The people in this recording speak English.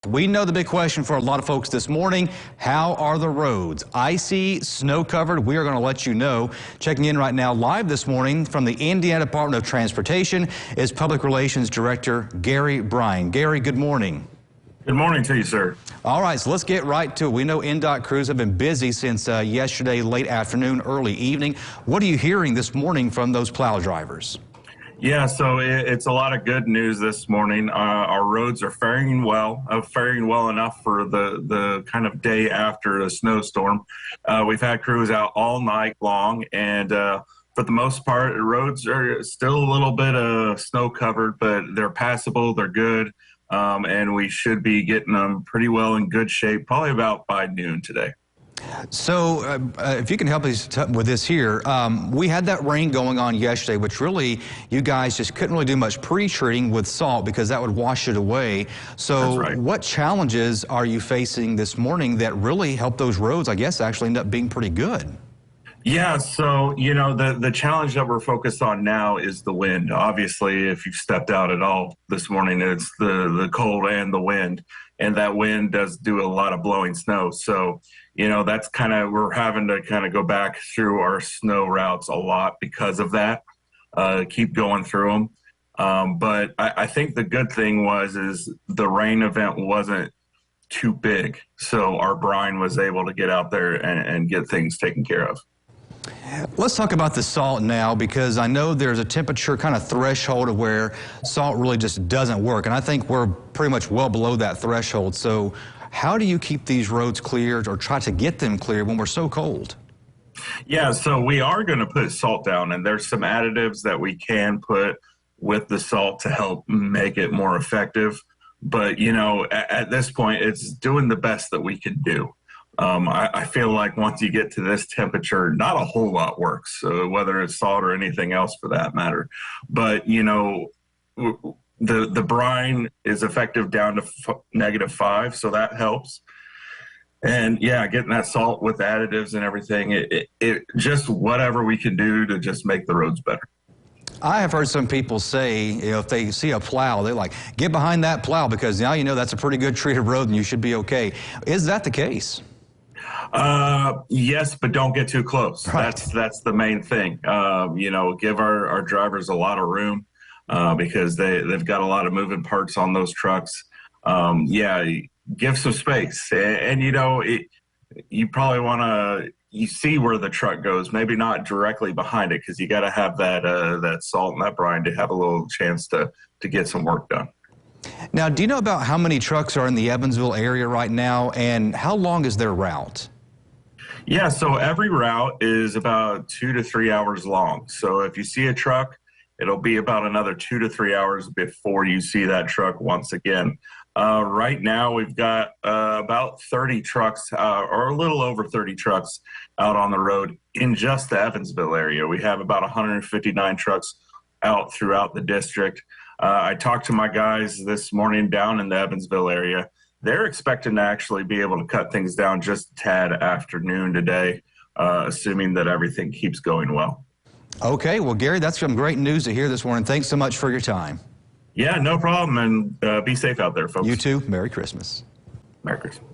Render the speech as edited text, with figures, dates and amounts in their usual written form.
We know the big question for a lot of folks this morning, how are the roads? Icy, snow covered, we are going to let you know. Checking in right now live this morning from the Indiana Department of Transportation is Public Relations Director Gary Bryan. Gary, good morning. Good morning to you, sir. All right, so let's get right to it. We know NDOT crews have been busy since yesterday, late afternoon, early evening. What are you hearing this morning from those plow drivers? Yeah, so it's a lot of good news this morning. Our roads are faring well enough for the kind of day after a snowstorm. We've had crews out all night long, and for the most part, the roads are still a little bit snow covered, but they're passable, they're good, and we should be getting them pretty well in good shape, probably about by noon today. So if you can help us with this here, we had that rain going on yesterday, which really you guys just couldn't really do much pre-treating with salt because that would wash it away. So That's right. What challenges are you facing this morning that really help those roads, I guess, actually end up being pretty good? Yeah, so, you know, the challenge that we're focused on now is the wind. Obviously, if you've stepped out at all this morning, it's the cold and the wind, and that wind does do a lot of blowing snow. So, you know, that's we're having to kind of go back through our snow routes a lot because of that, keep going through them. But I think the good thing is the rain event wasn't too big. So our brine was able to get out there and get things taken care of. Let's talk about the salt now, because I know there's a temperature kind of threshold of where salt really just doesn't work. And I think we're pretty much well below that threshold. So how do you keep these roads cleared or try to get them clear when we're so cold? Yeah, so we are going to put salt down, and there's some additives that we can put with the salt to help make it more effective. But, you know, at this point, it's doing the best that we can do. I feel like once you get to this temperature, not a whole lot works, whether it's salt or anything else for that matter. But, you know, the brine is effective down to -5, so that helps. And yeah, getting that salt with additives and everything, it just whatever we can do to just make the roads better. I have heard some people say, you know, if they see a plow, they're like, get behind that plow because now you know that's a pretty good treated road and you should be okay. Is that the case? Yes, but don't get too close. Right. That's the main thing. You know, give our drivers a lot of room because they've got a lot of moving parts on those trucks. Yeah, give some space, and you know, you probably want to. You see where the truck goes, maybe not directly behind it, because you got to have that salt and that brine to have a little chance to get some work done. Now, do you know about how many trucks are in the Evansville area right now, and how long is their route? Yeah, so every route is about 2 to 3 hours long. So if you see a truck, it'll be about another 2 to 3 hours before you see that truck once again. Right now, we've got about 30 trucks, or a little over 30 trucks out on the road in just the Evansville area. We have about 159 trucks out throughout the district. I talked to my guys this morning down in the Evansville area. They're expecting to actually be able to cut things down just a tad after noon today, assuming that everything keeps going well. Okay, well, Gary, that's some great news to hear this morning. Thanks so much for your time. Yeah, no problem, and be safe out there, folks. You too. Merry Christmas. Merry Christmas.